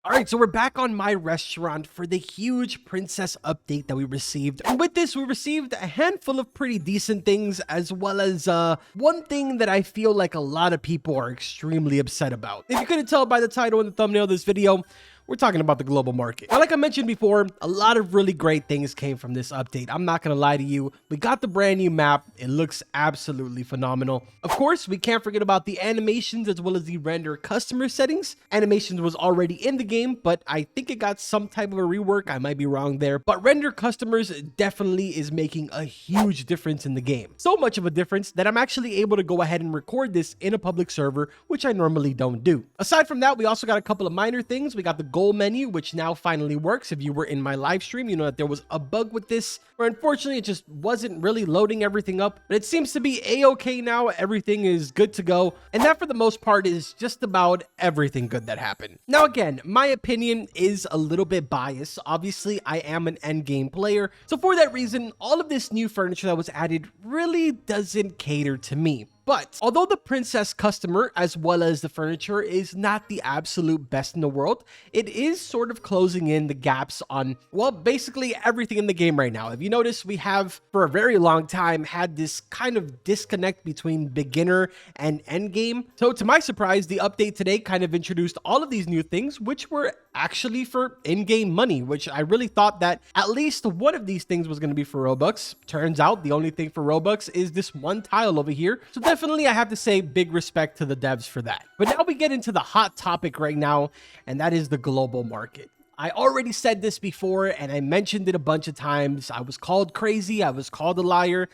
All right, so we're back on my restaurant for the huge princess update that we received. And with this, we received a handful of pretty decent things, as well as one thing that I feel like a lot of people are extremely upset about. If you couldn't tell by the title and the thumbnail of this video, we're talking about the global market. Now, like I mentioned before, a lot of really great things came from this update. I'm not gonna lie to you. We got the brand new map. It looks absolutely phenomenal. Of course, we can't forget about the animations as well as the render customer settings. Animations was already in the game, but I think it got some type of a rework. I might be wrong there, but render customers definitely is making a huge difference in the game. So much of a difference that I'm actually able to go ahead and record this in a public server, which I normally don't do. Aside from that, we also got a couple of minor things. We got the goal menu, which now finally works. If you were in my live stream, you know that there was a bug with this where unfortunately it just wasn't really loading everything up, but it seems to be a-okay now. Everything is good to go, and that for the most part is just about everything good that happened. Now again, my opinion is a little bit biased. Obviously I am an endgame player, so for that reason all of this new furniture that was added really doesn't cater to me. But although the princess customer as well as the furniture is not the absolute best in the world, it is sort of closing in the gaps on, well, basically everything in the game right now. If you notice, we have for a very long time had this kind of disconnect between beginner and end game. So to my surprise, the update today kind of introduced all of these new things, which were actually for in-game money, which I really thought that at least one of these things was going to be for Robux. Turns out the only thing for Robux is this one tile over here. So definitely I have to say big respect to the devs for that. But now we get into the hot topic right now, and that is the global market. I already said this before and I mentioned it a bunch of times. I was called crazy, I was called a liar,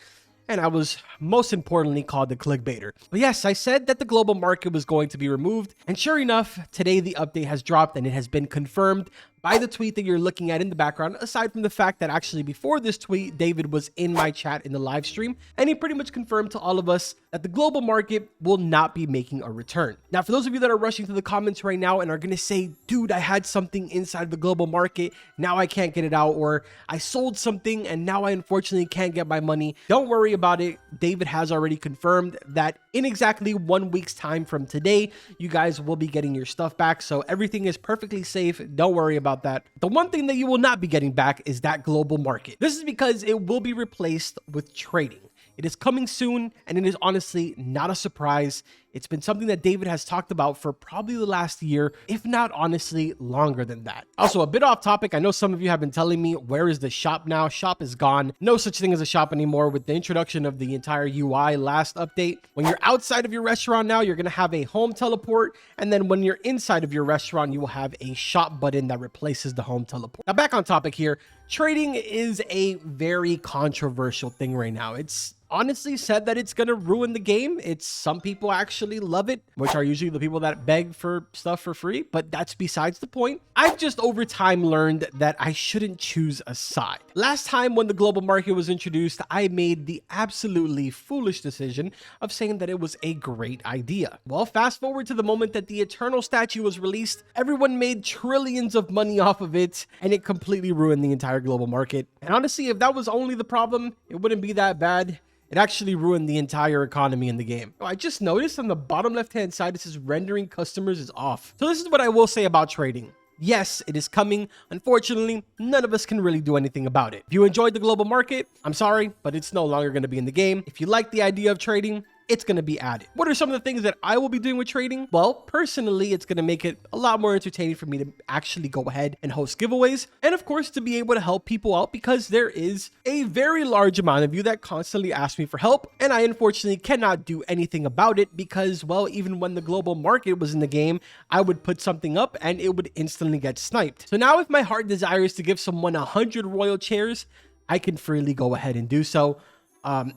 and I was most importantly called the clickbaiter. But yes, I said that the global market was going to be removed, and sure enough, today the update has dropped and it has been confirmed by the tweet that you're looking at in the background, aside from the fact that actually before this tweet, David was in my chat in the live stream, and he pretty much confirmed to all of us that the global market will not be making a return. Now, for those of you that are rushing to the comments right now and are going to say, dude, I had something inside the global market, now I can't get it out, or I sold something and now I unfortunately can't get my money, don't worry about it. David has already confirmed that in exactly 1 week's time from today, you guys will be getting your stuff back. So everything is perfectly safe. Don't worry about that. The one thing that you will not be getting back is that global market. This is because it will be replaced with trading. It is coming soon, and it is honestly not a surprise. It's been something that David has talked about for probably the last year, if not honestly longer than that. Also, a bit off topic, I know some of you have been telling me, where is the shop now? Shop is gone. No such thing as a shop anymore with the introduction of the entire UI last update. When you're outside of your restaurant now, you're going to have a home teleport, and then when you're inside of your restaurant, you will have a shop button that replaces the home teleport. Now, back on topic here, trading is a very controversial thing right now. It's honestly said that it's gonna ruin the game. It's some people actually love it, which are usually the people that beg for stuff for free, but that's besides the point. I've just over time learned that I shouldn't choose a side. Last time when the global market was introduced, I made the absolutely foolish decision of saying that it was a great idea. Well, fast forward to the moment that the Eternal statue was released, everyone made trillions of money off of it, and it completely ruined the entire global market. And honestly, if that was only the problem, it wouldn't be that bad. It actually ruined the entire economy in the game. I just noticed on the bottom left-hand side, it says rendering customers is off. So this is what I will say about trading. Yes, it is coming. Unfortunately, none of us can really do anything about it. If you enjoyed the global market, I'm sorry, but it's no longer going to be in the game. If you like the idea of trading, it's going to be added. What are some of the things that I will be doing with trading? Well, personally, it's going to make it a lot more entertaining for me to actually go ahead and host giveaways. And of course, to be able to help people out, because there is a very large amount of you that constantly ask me for help. And I unfortunately cannot do anything about it because, well, even when the global market was in the game, I would put something up and it would instantly get sniped. So now if my heart desires to give someone 100 royal chairs, I can freely go ahead and do so.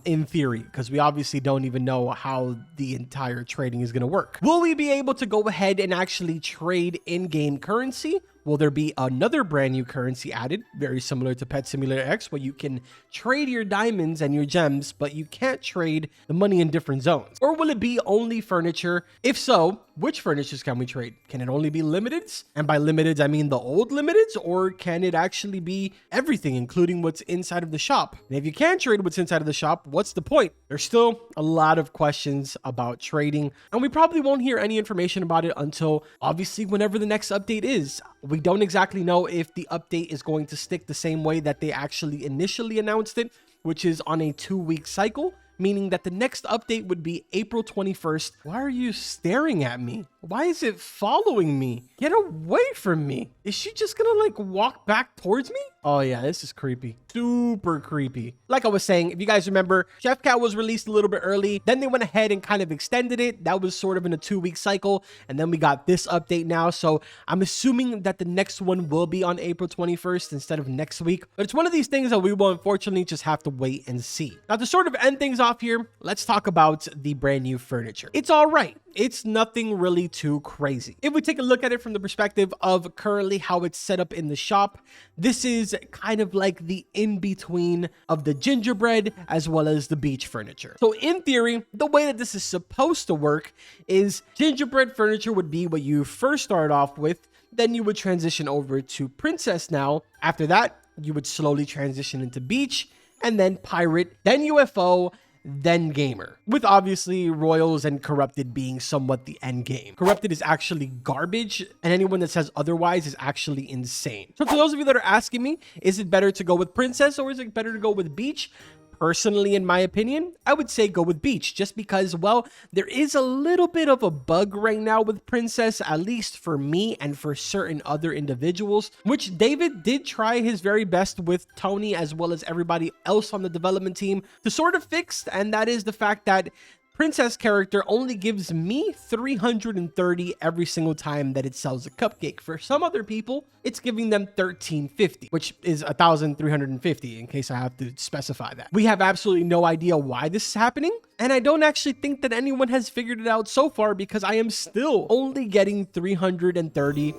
In theory, because we obviously don't even know how the entire trading is going to work. Will we be able to go ahead and actually trade in-game currency? Will there be another brand new currency added, very similar to Pet Simulator X, where you can trade your diamonds and your gems, but you can't trade the money in different zones? Or will it be only furniture? If so, which furnitures can we trade? Can it only be limiteds? And by limiteds, I mean the old limiteds, or can it actually be everything, including what's inside of the shop? And if you can't trade what's inside of the shop, what's the point? There's still a lot of questions about trading, and we probably won't hear any information about it until obviously whenever the next update is. We don't exactly know if the update is going to stick the same way that they actually initially announced it, which is on a 2-week cycle, meaning that the next update would be April 21st. Why are you staring at me? Why is it following me? Get away from me. Is she just gonna like walk back towards me? Oh yeah, this is creepy. Super creepy. Like I was saying, if you guys remember, Chef Cat was released a little bit early. Then they went ahead and kind of extended it. That was sort of in a 2-week cycle. And then we got this update now. So I'm assuming that the next one will be on April 21st instead of next week. But it's one of these things that we will unfortunately just have to wait and see. Now to sort of end things off here, let's talk about the brand new furniture. It's all right. It's nothing really too crazy. If we take a look at it from the perspective of currently how it's set up in the shop, this is kind of like the in-between of the gingerbread as well as the beach furniture. So in theory, the way that this is supposed to work is gingerbread furniture would be what you first start off with, then you would transition over to princess now. After that, you would slowly transition into beach, and then pirate, then UFO, then gamer, with obviously royals and corrupted being somewhat the end game. Corrupted is actually garbage, and anyone that says otherwise is actually insane. So for those of you that are asking me, is it better to go with princess or is it better to go with beach? Personally, in my opinion, I would say go with beach, just because, well, there is a little bit of a bug right now with princess, at least for me and for certain other individuals, which David did try his very best with Tony as well as everybody else on the development team to sort of fix, and that is the fact that princess character only gives me 330 every single time that it sells a cupcake. For some other people, it's giving them 1350, which is 1,350 in case I have to specify that. We have absolutely no idea why this is happening, and I don't actually think that anyone has figured it out so far because I am still only getting 330.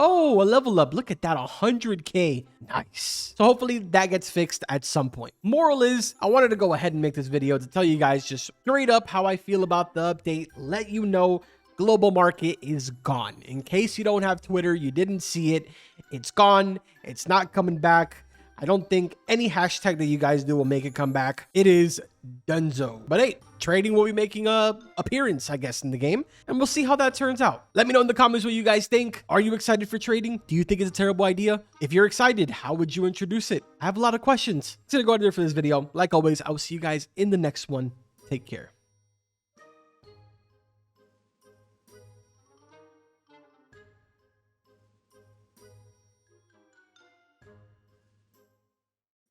Oh, a level up. Look at that, 100K. Nice. So hopefully that gets fixed at some point. Moral is, I wanted to go ahead and make this video to tell you guys just straight up how I feel about the update. Let you know global market is gone. In case you don't have Twitter, you didn't see it. It's gone. It's not coming back. I don't think any hashtag that you guys do will make it come back. It is donezo. But hey, trading will be making a appearance, I guess, in the game, and we'll see how that turns out. Let me know in the comments what you guys think. Are you excited for trading? Do you think it's a terrible idea? If you're excited, how would you introduce it? I have a lot of questions. It's gonna go out there for this video. Like always, I will see you guys in the next one. Take care.